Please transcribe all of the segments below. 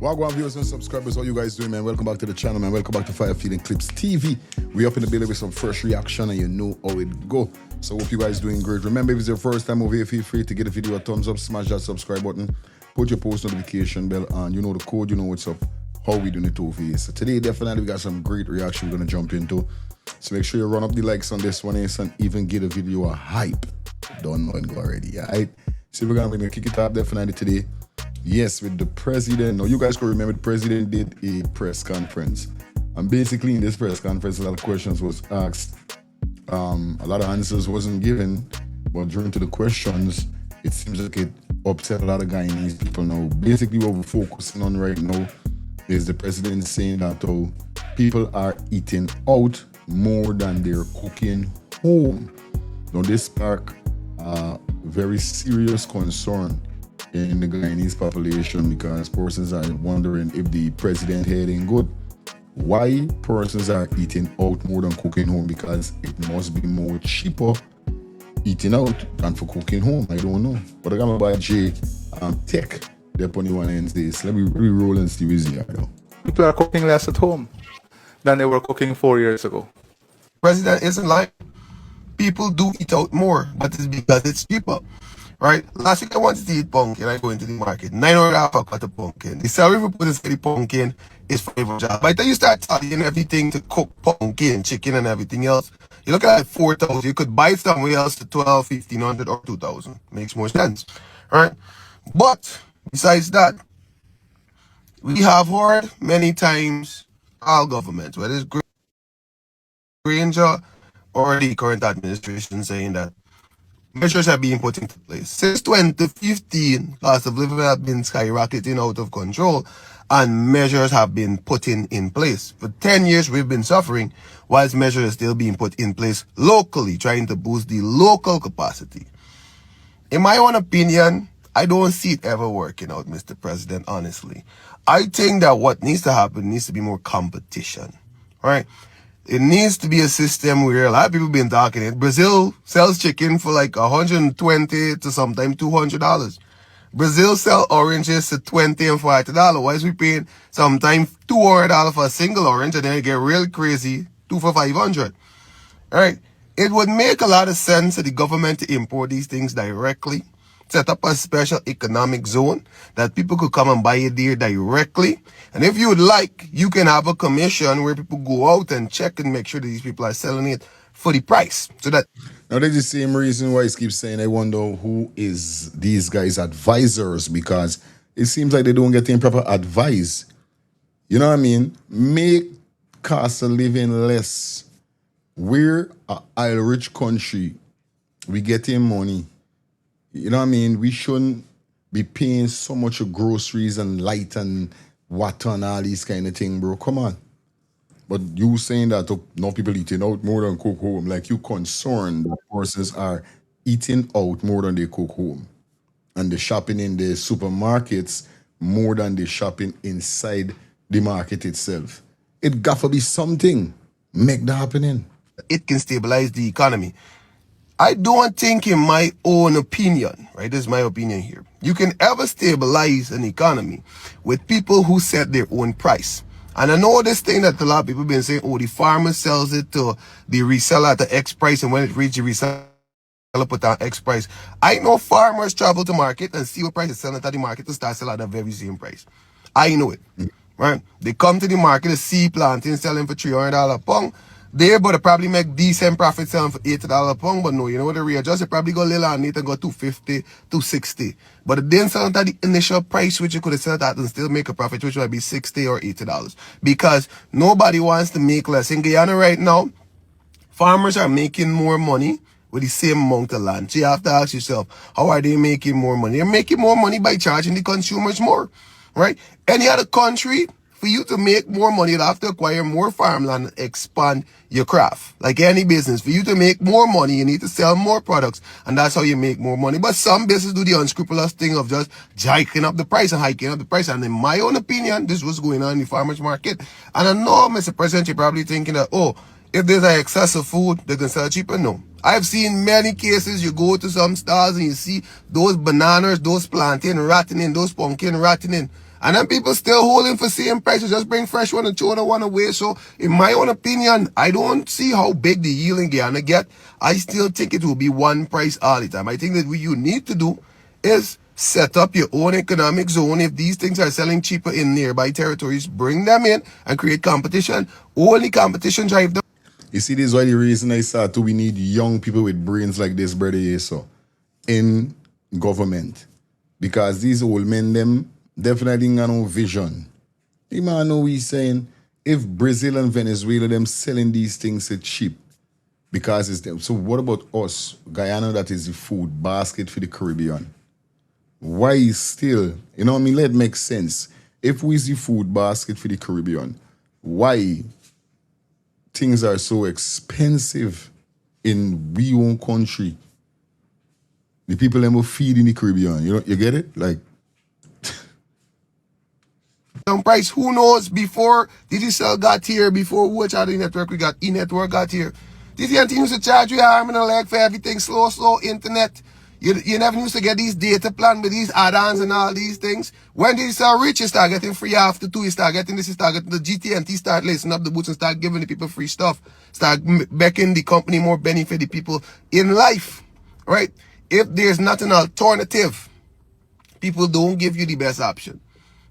Wagwan viewers and subscribers, how you guys doing, man? Welcome back to the channel, man. Welcome back to Fire Feeding Clips TV. We up in the building with some fresh reaction, and you know how it go. So hope you guys doing great. Remember, if it's your first time over here, feel free to give the video a thumbs up, smash that subscribe button, put your post notification bell on. You know the code, you know what's up, how we doing it over here. So today, definitely, we got some great reaction we're gonna jump into. So make sure you run up the likes on this one, and even give the video a hype. Don't know it already, alright? So we're gonna kick it up definitely today. Yes, with the president. Now, you guys can remember the president did a press conference. And basically, in this press conference, a lot of questions was asked. A lot of answers wasn't given. But during to the questions, it seems like it upset a lot of Guyanese people now. Basically, what we're focusing on right now is the president saying that people are eating out more than they're cooking home. Now, this sparked very serious concern in the Guyanese population because persons are wondering if the president heading good. Why persons are eating out more than cooking home? Because it must be more cheaper eating out than for cooking home. I don't know. But I got my boy Jay Tech there on the one end this. Let me roll and see what's here now. People are cooking less at home than they were cooking 4 years ago. President isn't lying. People do eat out more, but it's because it's cheaper. Right? Last week I wanted to eat pumpkin. I go into the market. $900 for a cut of pumpkin. The salary for putting the pumpkin is $500. By the time you start tallying everything to cook pumpkin, chicken, and everything else, you look at like $4,000. You could buy somewhere else to $1,200, $1,500, or $2,000. Makes more sense. Right? But besides that, we have heard many times our government, whether it's Granger or the current administration, saying that measures are being put into place. Since 2015, cost of living have been skyrocketing out of control, and measures have been put in place. For 10 years, we've been suffering, whilst measures are still being put in place locally, trying to boost the local capacity. In my own opinion, I don't see it ever working out, Mr. President, honestly. I think that what needs to happen needs to be more competition, right? It needs to be a system where a lot of people been talking it. Brazil sells chicken for like $120 to sometimes $200. Brazil sell oranges to $20 and $40. Why is we paying sometimes $200 for a single orange, and then it get real crazy, 2 for $500? All right. It would make a lot of sense for the government to import these things directly, set up a special economic zone that people could come and buy it there directly. And if you would like, you can have a commission where people go out and check and make sure that these people are selling it for the price. So that now that's the same reason why I keep saying I wonder who is these guys' advisors, because it seems like they don't get any proper advice. You know what I mean? Make cost of living less. We're an oil-rich country. We getting money. You know what I mean? We shouldn't be paying so much of groceries and light and water and all these kind of thing, bro. Come on. But you saying that no people eating out more than cook home, like you concerned that persons are eating out more than they cook home. And they're shopping in the supermarkets more than they're shopping inside the market itself. It got to be something. Make that happening. it can stabilize the economy. I don't think, in my own opinion, right, this is my opinion here, you can ever stabilize an economy with people who set their own price. And I know this thing that a lot of people have been saying, oh, the farmer sells it to the reseller at the X price, and when it reaches the reseller, put down X price. I know farmers travel to market and see what price is selling at the market to start selling at the very same price. I know it, right? They come to the market to see planting selling for $300 a pound. They're able to probably make decent profit selling for $80 a pound, but no, you know what, they readjust, they probably go a little on it and go $250, $260. But it didn't sell at the initial price, which you could have sold at and still make a profit, which might be $60 or $80. Because nobody wants to make less. In Guyana right now, farmers are making more money with the same amount of land. So you have to ask yourself, how are they making more money? They're making more money by charging the consumers more, right? Any other country, for you to make more money, you'll have to acquire more farmland and expand your craft. Like any business, for you to make more money, you need to sell more products, and that's how you make more money. But some businesses do the unscrupulous thing of just hiking up the price and hiking up the price. And in my own opinion, this was going on in the farmers market. And I know, Mr. President, you're probably thinking that, oh, if there's an excess of food, they can sell cheaper. No. I've seen many cases, you go to some stores and you see those bananas, those plantain rotting in, those pumpkin rotting in. And then people still holding for same prices. Just bring fresh one and throw the one away. So in my own opinion, I don't see how big the yielding gonna get. I still think it will be one price all the time. I think that what you need to do is set up your own economic zone. If these things are selling cheaper in nearby territories, bring them in and create competition. Only competition drive them. You see, this is why the reason I start to we need young people with brains like this, brother Yeso, in government. Because these old men, them definitely got no vision. You man know we saying, if Brazil and Venezuela, them selling these things so cheap, because it's them. So what about us, Guyana, that is the food basket for the Caribbean? Why still, you know what I mean? Let it make sense. If we see food basket for the Caribbean, why things are so expensive in we own country? The people that will feed in the Caribbean, you know, you get it? Like, price, who knows, before Digicel got here, before Watch Out Network, we got E-Network got here. This used to charge you arm and a leg for everything, slow, internet. You never used to get these data plan with these add-ons and all these things. When Digicel reach, you start getting free after 2, you start getting this, you start getting the GT&T, start lacing up the boots and start giving the people free stuff. Start making the company more benefit the people in life, right? If there's not an alternative, people don't give you the best option.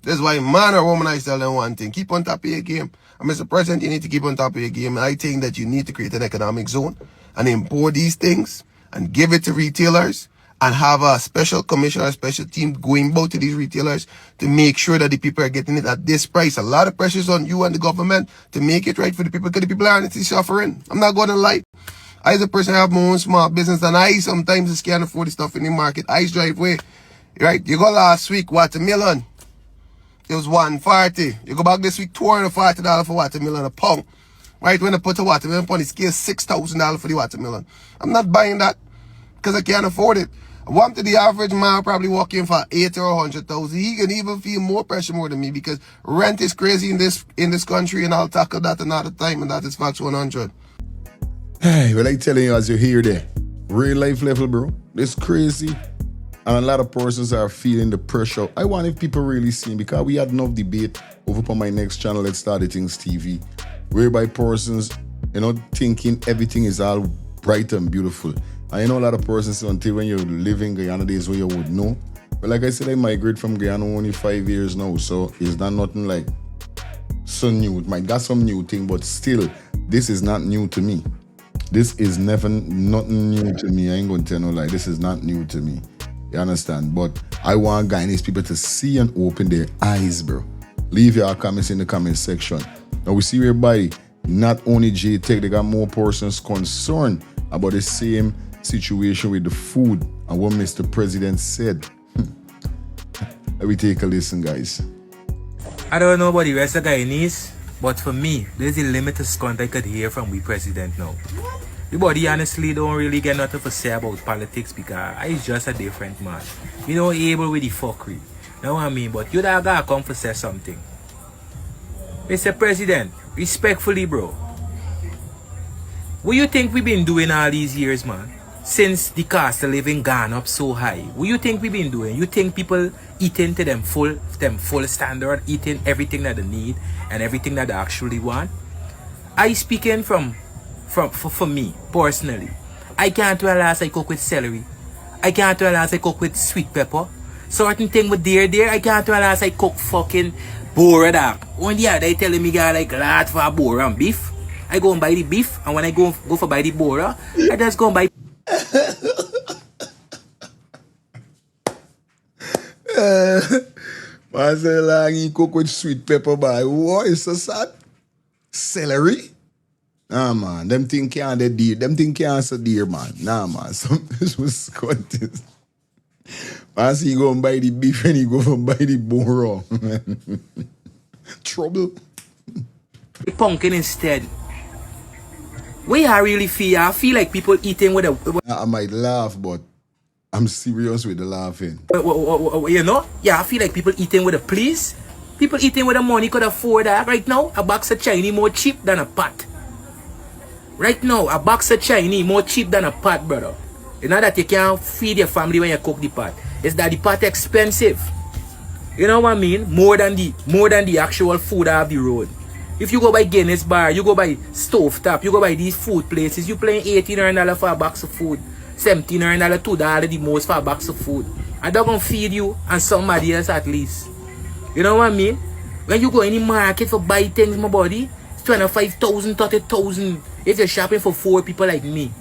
That's why man or woman, I tell them one thing. Keep on top of your game. And Mr. President, you need to keep on top of your game. And I think that you need to create an economic zone and import these things and give it to retailers and have a special commissioner, a special team going about to these retailers to make sure that the people are getting it at this price. A lot of pressures on you and the government to make it right for the people because the people are honestly suffering. I'm not going to lie. I as a person have my own small business and I sometimes just can't afford the stuff in the market. I drive away. Right? You go last week, watermelon. It was $140. You go back this week, $240 for watermelon a pound. Right? When I put a watermelon on the scale, $6,000 for the watermelon. I'm not buying that because I can't afford it. I want to the average man probably walk in for 80 or 100,000. He can even feel more pressure more than me because rent is crazy in this country, and I'll tackle that another time, and that is Facts 100. hey, well, I telling you as you hear there, real life level, bro, it's crazy. And a lot of persons are feeling the pressure. I want if people really see, because we had enough debate over on my next channel, Let's Start the Things TV, whereby persons, you know, thinking everything is all bright and beautiful. I know a lot of persons until when you live in Guyana days where you would know. But like I said, I migrate from Guyana only 5 years now, so it's not nothing like so new. It might got some new thing, but still, this is not new to me. This is nothing new to me. I ain't gonna tell no lie. This is not new to me. You understand? But I want Guyanese people to see and open their eyes, bro. Leave your comments in the comment section. Now we see everybody, not only J-Tech, they got more persons concerned about the same situation with the food and what Mr. President said. Let me take a listen, guys. I don't know about the rest of Guyanese, but for me, there's a limited content I could hear from we president now. The body honestly don't really get nothing to say about politics because he's just a different man. You know, able with the fuckery. Know what I mean? But you don't gotta come for say something. Mr. President, respectfully, bro. What you think we been doing all these years, man? Since the cost of living gone up so high. What you think we been doing? You think people eating to them full standard, eating everything that they need and everything that they actually want? I speaking for me, personally. I can't realize I cook with celery. I can't realize I cook with sweet pepper. Certain thing with there, I can't realize I cook fucking boar dog. One day they telling me got like lot for a boar and beef. I go and buy the beef, and when I go for buy the boar, I just go and buy. Man say like he cook with sweet pepper by what is so sad? Celery? Nah man, them thing can't they dear. Them thing can't so dear, man. Nah man, this was contest. Man see he go and buy the beef and he go and buy the boar. Trouble. The pumpkin instead. Way I really feel, I feel like people eating with a. I might laugh, but I'm serious with the laughing. You know? Yeah, I feel like people eating with a please. People eating with the money could afford that. Right now, a box of Chinese more cheap than a pot. Right now, a box of Chinese more cheap than a pot, brother. It's not that you can't feed your family when you cook the pot. It's that the pot expensive. You know what I mean? More than the actual food off the road. If you go by Guinness Bar, you go by Stovetop, you go by these food places, you paying $18 for a box of food, $17, $2 the most for a box of food. And they're gonna feed you and somebody else at least. You know what I mean? When you go in the market for buy things, my body, it's 25,000, 30,000. If you're shopping for 4 people like me,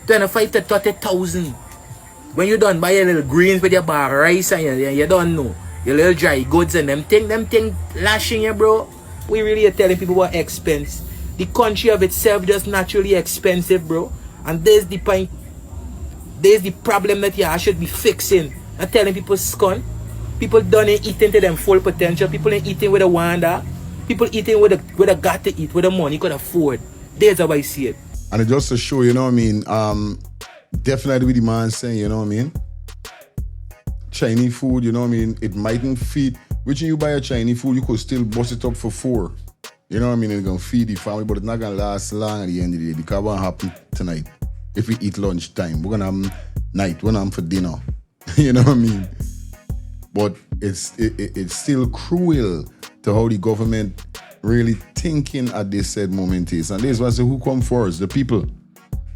25 to 30,000. When you done buy your little greens with your bar rice and you don't know your little dry goods and them thing lashing you, bro. We really are telling people what expense. The country of itself just naturally expensive, bro. And there's the point. There's the problem that you should be fixing. And telling people scone. People done ain't eating to them full potential. People ain't eating with a wanda. People eating with a got to eat, with the money could afford. There's how I see it. And it just to show, you know what I mean, definitely with the man saying, you know what I mean, Chinese food, you know what I mean, it mightn't feed, which you buy a Chinese food, you could still bust it up for 4. You know what I mean, it's going to feed the family, but it's not going to last long at the end of the day, because what happen tonight, if we eat lunch time, we're going to have night, we're going to have for dinner, you know what I mean, but it's still cruel to how the government really thinking at this said moment is. And this was who come first? The people.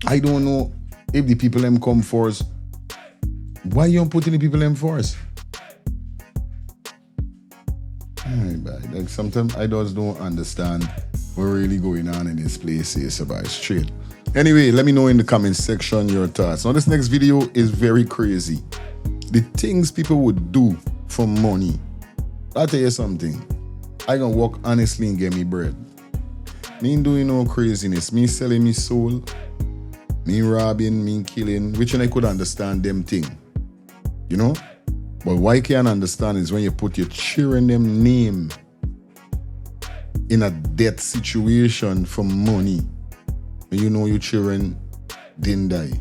I don't know if the people them come first. Why you don't putting the people them first? Like sometimes I just don't understand what really going on in this place is about straight. Anyway, let me know in the comment section your thoughts. Now this next video is very crazy. The things people would do for money. I'll tell you something. I gonna work honestly and get me bread. Me ain't doing no craziness. Me selling me soul. Me robbing, me killing. Which I could understand them thing. You know? But what I can't understand is when you put your children them name in a death situation for money. When you know your children didn't die.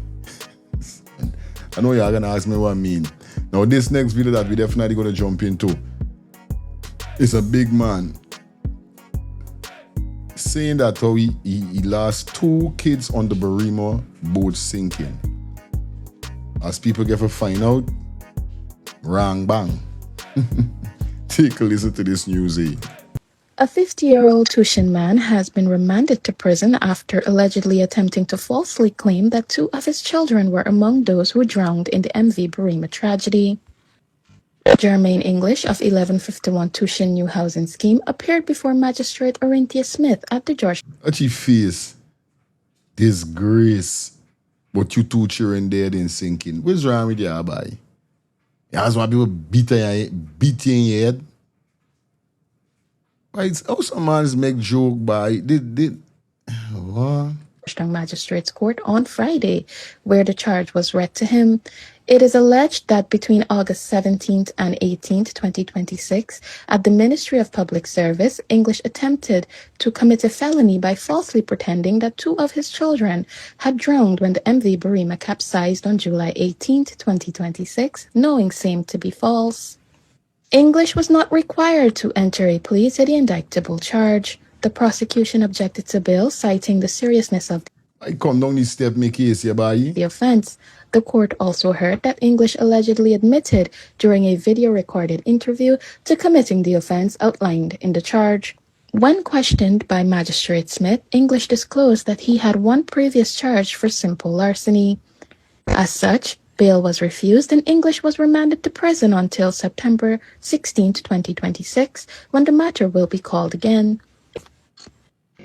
I know you're gonna ask me what I mean. Now this next video that we definitely gonna jump into, it's a big man saying that how he lost 2 kids on the Berrima boat sinking. As people get to find out, wrong bang. Take a listen to this news. A 50-year-old Tushan man has been remanded to prison after allegedly attempting to falsely claim that 2 of his children were among those who drowned in the MV Berrima tragedy. Jermaine English of 1151 Tushin New Housing Scheme appeared before Magistrate Orinthia Smith at the George. At your face, disgrace, but you 2 children dead and sinking. What's wrong with you, boy? You just want people beat you in your head? Why, it's also man make joke by what? Magistrates Court on Friday, where the charge was read to him. It is alleged that between August 17th and 18th, 2026, at the Ministry of Public Service, English attempted to commit a felony by falsely pretending that 2 of his children had drowned when the MV Berrima capsized on July 18th, 2026, knowing same to be false. English was not required to enter a plea to the indictable charge. The prosecution objected to bail, citing the seriousness of I come down this step, make case here, boy. the offense. The court also heard that English allegedly admitted during a video-recorded interview to committing the offense outlined in the charge. When questioned by Magistrate Smith, English disclosed that he had 1 previous charge for simple larceny. As such, bail was refused and English was remanded to prison until September 16, 2026, when the matter will be called again.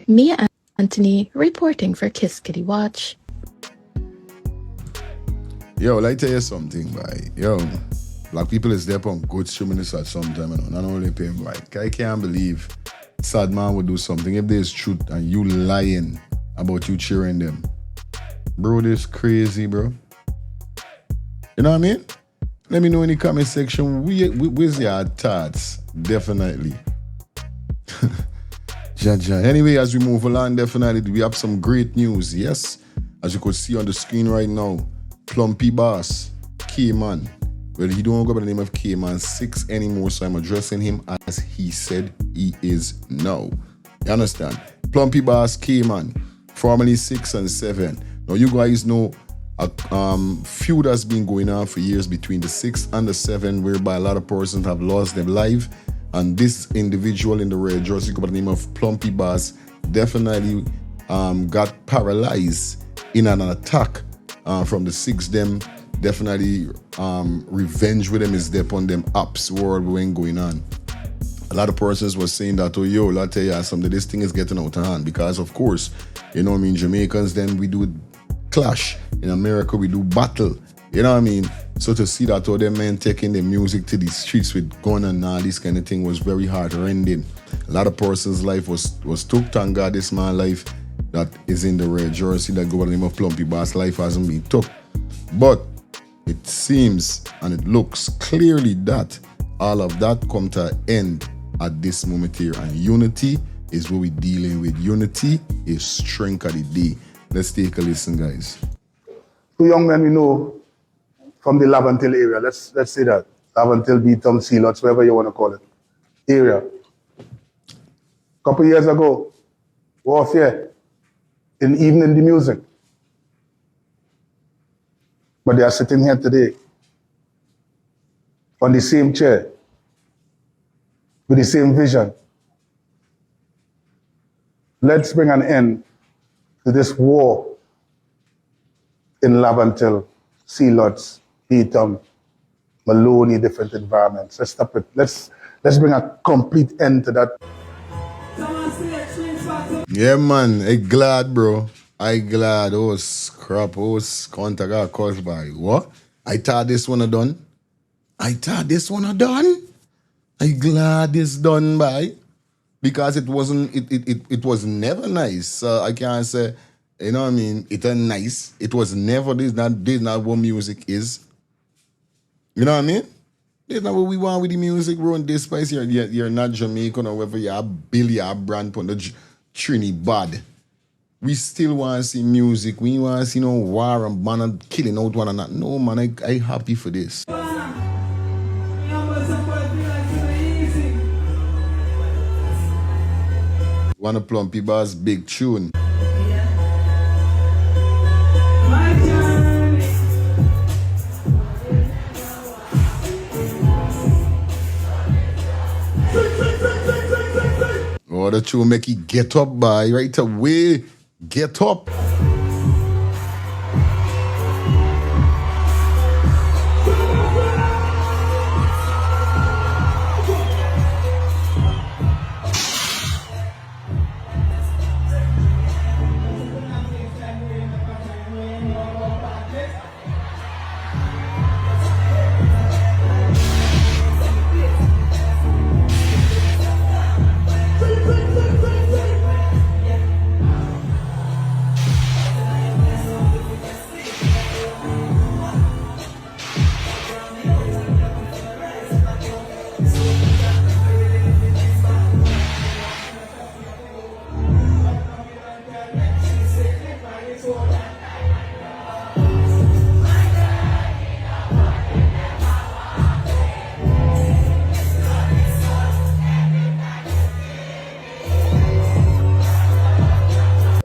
Mia Anthony reporting for Kiss Kitty Watch. Yo, let me tell you something, boy. Yo, black people is there on good streamers at some time, and not only paying, boy. I can't believe sad man would do something if there's truth and you lying about you cheering them. Bro, this crazy, bro. You know what I mean? Let me know in the comment section where's your thoughts. Definitely. Jaja. Anyway, as we move along, definitely we have some great news. Yes, as you could see on the screen right now, Plumpy Boss, K-Man. Well, he don't go by the name of K-Man 6 anymore, so I'm addressing him as he said he is now. You understand? Plumpy Boss, K-Man, formerly 6 and 7. Now, you guys know a feud that's been going on for years between the 6 and the 7, whereby a lot of persons have lost their life. And this individual in the red jersey by the name of Plumpy Bass definitely got paralyzed in an attack from the 6 them. Definitely revenge with them is there on them apps world when going on. A lot of persons were saying that, oh yo, I'll tell you something, this thing is getting out of hand because of course, you know what I mean, Jamaicans then we do clash. In America we do battle. You know what I mean? So to see that all them men taking their music to the streets with gun and all this kind of thing was very heart-rending. A lot of persons' life was took. Thank God this man's life that is in the red jersey that go by the name of Plumpy Bass life hasn't been took. But it seems and it looks clearly that all of that come to an end at this moment here. And unity is what we're dealing with. Unity is strength of the day. Let's take a listen, guys. 2 young men we know from the Lavantil area. Let's say that. Lavantil, Beatum, Sea Lots, whatever you want to call it. Area. Couple years ago, warfare in evening the music. But they are sitting here today on the same chair with the same vision. Let's bring an end to this war in Lavantil, Sea Lots, Beatum, Maloney, different environments. Let's stop it. Let's bring a complete end to that. Yeah, man. I glad, bro. I glad. Oh, scrap. Oh, contact got caused by what? I thought this one done. I glad this done by because it wasn't. It was never nice. I can't say. You know what I mean? It ain't nice. It was never. This not what music is. You know what I mean? This not what we want with the music, bro. And this place, you're not Jamaican or whether you're Billy or Brand on the Trinidad. We still want to see music. We want to see no war and man killing out one another. No, man, I happy for this. One of Plumpy Bass big tune. Oh, the tune make it get up by right away. Get up.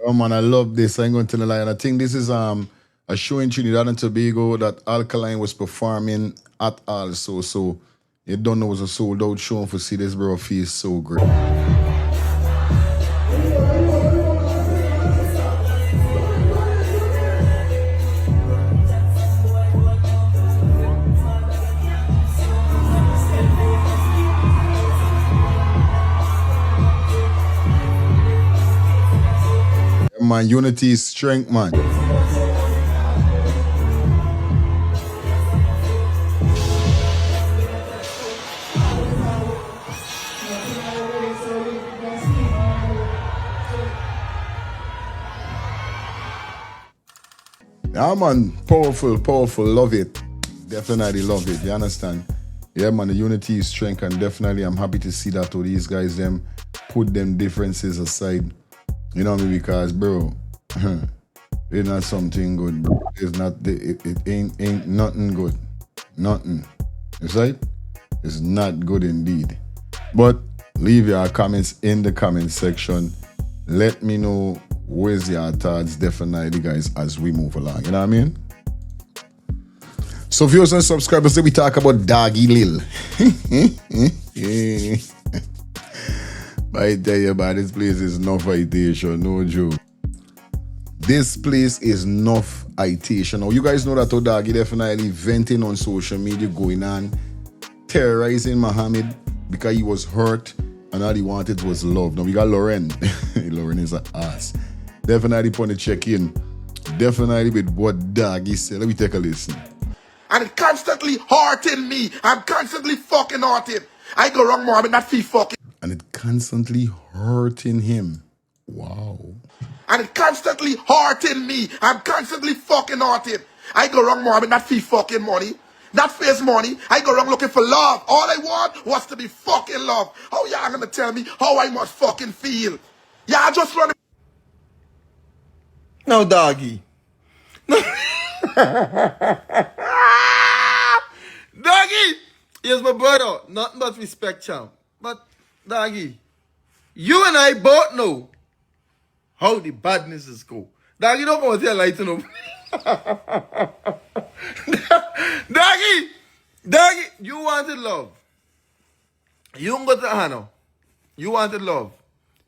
Oh man, I love this. I ain't going to tell a lie. And I think this is a show in Trinidad and Tobago that Alkaline was performing at also. So you don't know it was a sold out show for see this bro feels so great. Man, unity is strength, man. Yeah, man, powerful, love it. Definitely love it, you understand? Yeah, man, the unity is strength, and definitely I'm happy to see that all these guys, them put them differences aside. You know what I mean? Because, bro, it's not something good, bro. It's not, it ain't nothing good. Nothing. It's right? It's not good indeed. But leave your comments in the comment section. Let me know where's your thoughts, definitely, guys, as we move along. You know what I mean? So viewers and subscribers, we talk about Doggie Lil. Yeah. I tell you about this place is no fightation, no joke. This place is enough itation. Now you guys know that Doggie definitely venting on social media, going on, terrorizing Muhammad because he was hurt and all he wanted was love. Now we got Lauren. Lauren is an ass. Definitely put the check in. Definitely with what Doggie said. Let me take a listen. And it constantly hurting me. I'm constantly fucking hurting. I go wrong more, but not fee fucking. And it constantly hurting him. Wow. And it constantly hurting me. I'm constantly fucking hurting. I go wrong more, but not fee fucking money. Not face money. I go wrong looking for love. All I want was to be fucking loved. How y'all gonna tell me how I must fucking feel? Y'all just run. Now, Doggie. Doggie! Yes, my brother. Nothing but respect, champ. But, Doggie, you and I both know how the badnesses go. Doggie, don't come and tell lie to no. Doggie, you wanted love. You don't go to Hannah. You wanted love.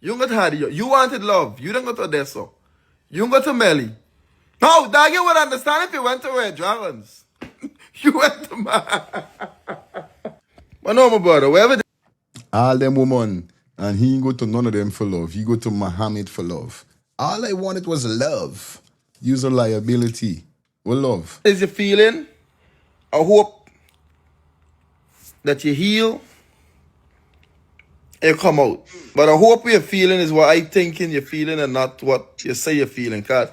You don't go to Hadio. You wanted love. You don't go to Odessa. You don't go to Melly. No, Doggie would understand if you went to Red Dragons. You went to But no, my brother, wherever. All them women, and he ain't go to none of them for love. He go to Muhammad for love. All I wanted was love. Use a liability. Well, love. Is your feeling? I hope that you heal and come out. But I hope your feeling is what I thinking you're feeling and not what you say you're feeling. Because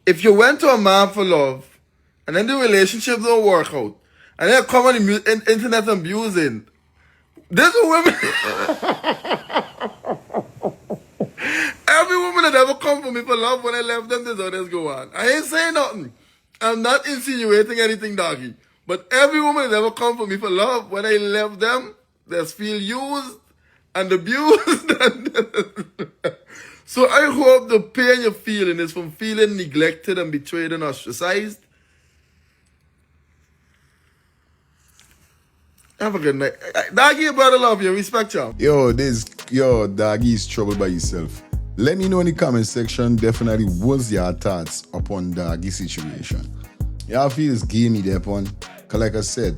if you went to a man for love and then the relationship don't work out and then come on the internet abusing, this is women. Every woman that ever come for me for love when I left them, this others go on. I ain't saying nothing. I'm not insinuating anything, Doggie. But every woman that ever come for me for love, when I left them, they feel used and abused. So I hope the pain you're feeling is from feeling neglected and betrayed and ostracized. Have a good night. Doggie, your brother love you. Respect you. Yo, Doggie is troubled by himself. Let me know in the comment section, definitely, what's your thoughts upon Doggie situation. Y'all feel it's gamey there upon? Because like I said,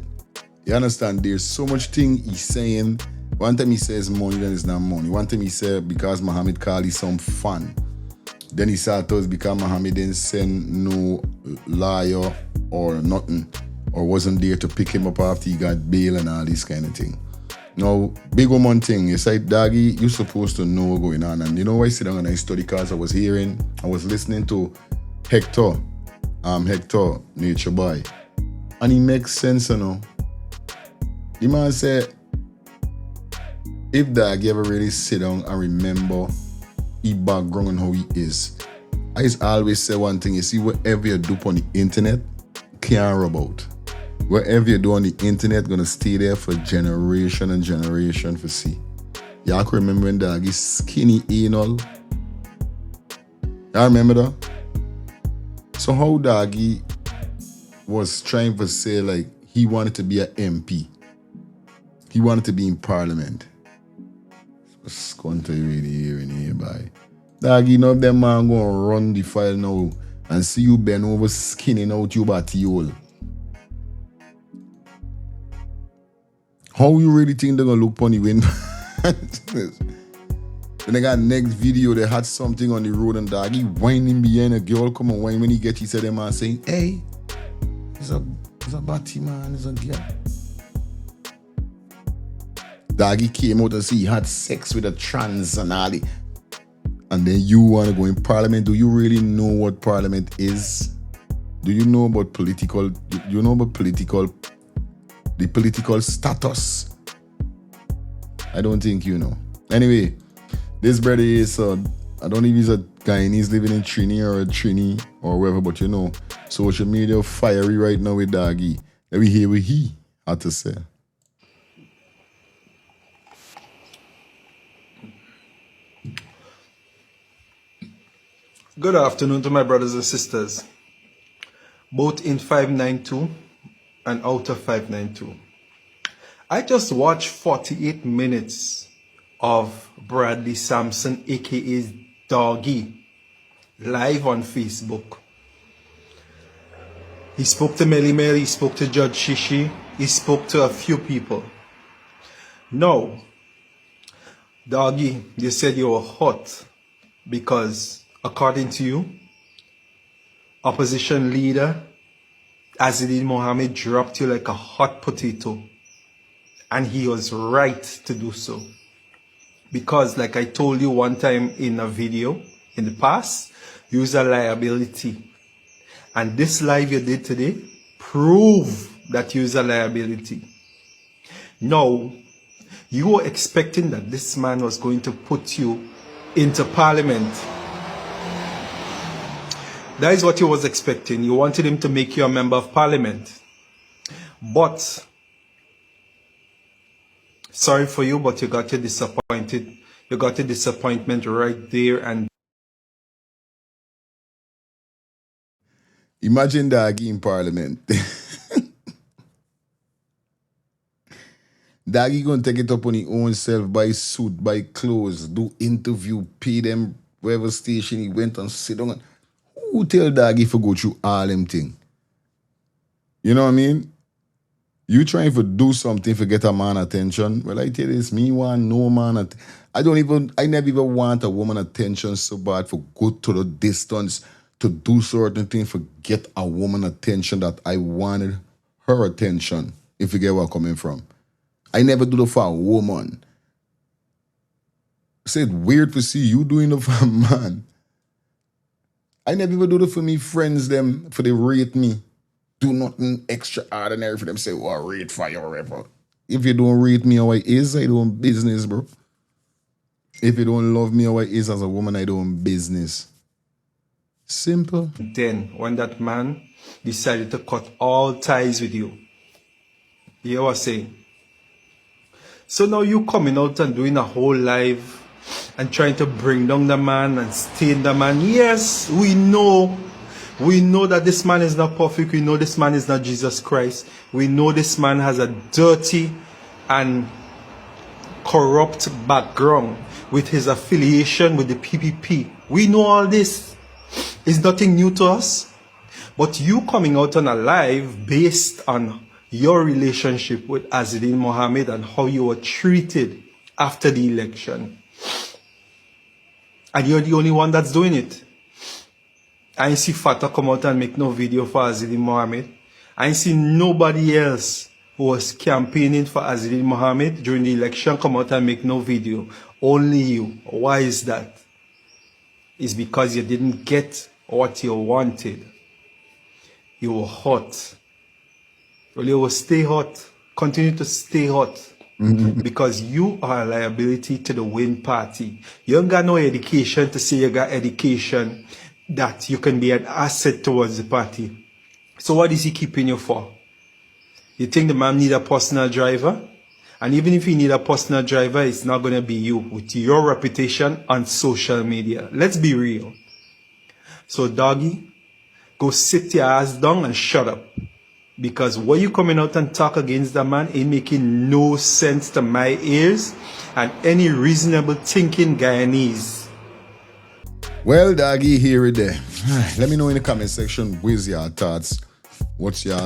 you understand, there's so much thing he's saying. One time he says money, then it's not money. One time he said because Muhammad called he some fun. Then he said to us because Muhammad didn't send no lawyer or nothing, or wasn't there to pick him up after he got bail and all this kind of thing. Now, big woman thing, you say, Doggie, you're supposed to know what's going on. And you know why I sit down and I study because I was listening to Hector, Nature Boy. And it makes sense, you know. The man said, if Doggie ever really sit down and remember his background and how he is, I just always say one thing, you see, whatever you do on the internet, can't rub out. Whatever you do on the internet, gonna stay there for generation and generation for see. Y'all can remember when Doggie skinny anal? Y'all remember that? So how Doggie was trying to say like he wanted to be an MP. He wanted to be in parliament. It's going to really hearing here by. Doggie, know them man gonna run the file now and see you bend over skinning out your batiole. How you really think they're gonna look funny when when they got next video, they had something on the road and Doggie whining behind a girl come and whine when he get he said them man saying, hey, it's a batty man, it's a girl. Doggie came out and see he had sex with a trans and all that. And then you wanna go in parliament. Do you really know what parliament is? Do you know about political the political status? I don't think you know. Anyway, this brother is, I don't know if he's a Guyanese living in Trini or a Trini or wherever, but you know, social media fiery right now with Doggie. Let me hear what he had to say. Good afternoon to my brothers and sisters, both in 592 and out of 592. I just watched 48 minutes of Bradley Sampson, aka Doggie, live on Facebook. He spoke to Melly Mel, he spoke to Judge Shishi, he spoke to a few people. No, Doggie, you said you were hot because, according to you, opposition leader Azidin Mohammed dropped you like a hot potato. And he was right to do so. Because, like I told you one time in a video in the past, you're a liability. And this live you did today prove that you're a liability. Now, you were expecting that this man was going to put you into parliament. That is what you was expecting. You wanted him to make you a member of parliament. But, sorry for you, but you got your disappointed. You got a disappointment right there and Imagine Doggie in parliament. Doggie gonna take it up on his own self, buy suit, buy clothes, do interview, pay them wherever station he went and sit down. Who tell Doggie for go through all them thing? You know what I mean? You trying to do something for get a man attention. Well, I tell you this, me want no man. I never even want a woman attention so bad for go to the distance to do certain things for get a woman attention that I wanted her attention, if you get where I'm coming from. I never do it for a woman. It's weird to see you doing it for a man. I never even do it for me friends, them, for they rate me. Do nothing extraordinary for them. Say, oh, I rate for you or whatever. If you don't rate me how I is, I do business, bro. If you don't love me how I is as a woman, I do business. Simple. then when that man decided to cut all ties with you, you were saying. So now you coming out and doing a whole live and trying to bring down the man and stain the man. Yes, we know. We know that this man is not perfect. We know this man is not Jesus Christ. We know this man has a dirty and corrupt background with his affiliation with the PPP. We know all this. It's nothing new to us. But you coming out on a live based on your relationship with Azidin Mohammed and how you were treated after the election. And you're the only one that's doing it. I ain't see Fatah come out and make no video for Azidin Mohammed. I ain't see nobody else who was campaigning for Azidin Mohammed during the election come out and make no video. Only you. Why is that? It's because you didn't get what you wanted. You were hot. Well, you will stay hot. Continue to stay hot. Because you are a liability to the Win party. You ain't got no education to say you got education that you can be an asset towards the party. So what is he keeping you for? You think the man need a personal driver? And even if you need a personal driver, it's not going to be you with your reputation on social media. Let's be real. So Doggie, go sit your ass down and shut up. Because what you coming out and talk against that man ain't making no sense to my ears and any reasonable thinking Guyanese. Well, Doggie, here it there. Let me know in the comment section what's your thoughts. What's your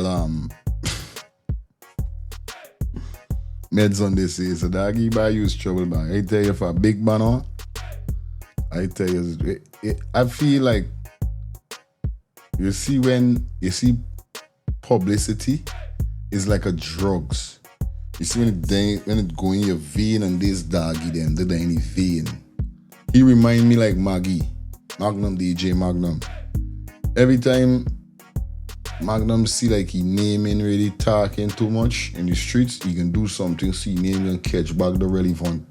meds on this is. So Doggie, by use trouble, man. I tell you, for a big man on, I tell you, I feel like you see when you see publicity is like a drugs. You see when it go in your vein and this Doggie them, they're in your vein. He remind me like Magnum DJ Magnum. Every time Magnum see like he naming really talking too much in the streets, he can do something, see name and catch back the relevant.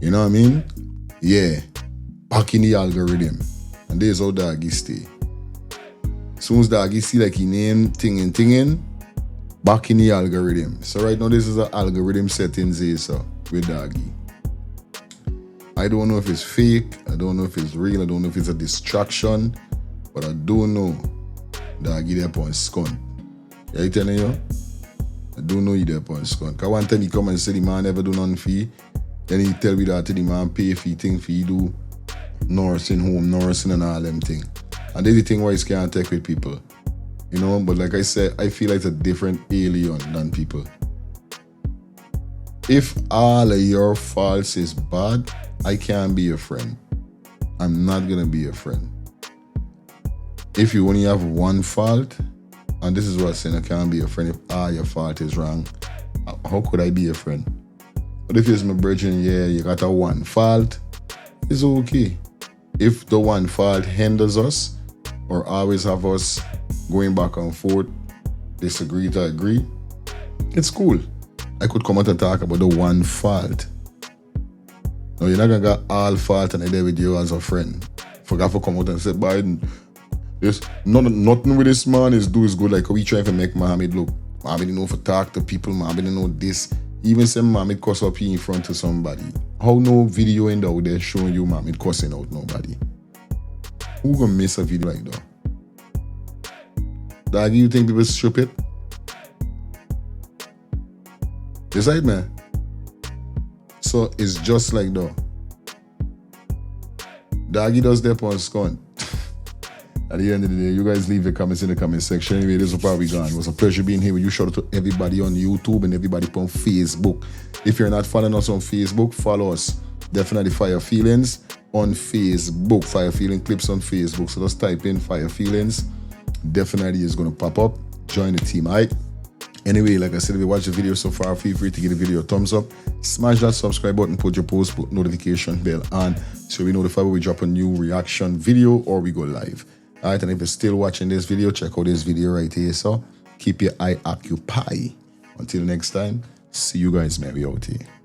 You know what I mean? Yeah. Back in the algorithm. And there's how Doggie stay. Soon as Doggie see like he name tinging, back in the algorithm. So right now this is an algorithm settings here, so with Doggie. I don't know if it's fake, I don't know if it's real, I don't know if it's a distraction, but I do know Doggie there upon scone. Yeah, I telling you? I don't know you there upon scone. Cause one time he come and say the man never do nothing for you. Then he tell me that the man pay for thing for you do nursing home, nursing and all them thing. And that's the thing why he can't take with people. You know, but like I said, I feel like it's a different alien than people. If all of your faults is bad, I can't be your friend. I'm not gonna be your friend. If you only have one fault, and this is what I'm saying, I can't be your friend if all your fault is wrong. How could I be your friend? But if it's my brethren, yeah, you got a one fault, it's okay. If the one fault hinders us, or always have us going back and forth, disagree to agree, it's cool. I could come out and talk about the one fault. No, you're not gonna get all fault and there with you as a friend. Forgot to come out and say, Biden, there's nothing with this man is good. Like we trying to make Mohammed look. Mohammed know for talk to people, Mohammed know this. Even say Mohammed cuss up in front of somebody. How no video in out there showing you Mohammed cussing out nobody? Who gonna miss a video like that? Doggie, you think people stupid? Decide, man. So it's just like that. Doggie does that on scone. At the end of the day, you guys leave your comments in the comment section. Anyway, this is where we gone. It was a pleasure being here with you. Shout out to everybody on YouTube and everybody on Facebook. If you're not following us on Facebook, follow us. Definitely Fire Feelings on Facebook. Fire Feeling Clips on Facebook. So just type in Fire Feelings. Definitely is going to pop up. Join the team, alright? Anyway, like I said, if you watch the video so far, feel free to give the video a thumbs up. Smash that subscribe button, put your post, put notification bell on so we notify when we drop a new reaction video or we go live. Alright, and if you're still watching this video, check out this video right here. So keep your eye occupied. Until next time, see you guys maybe out here.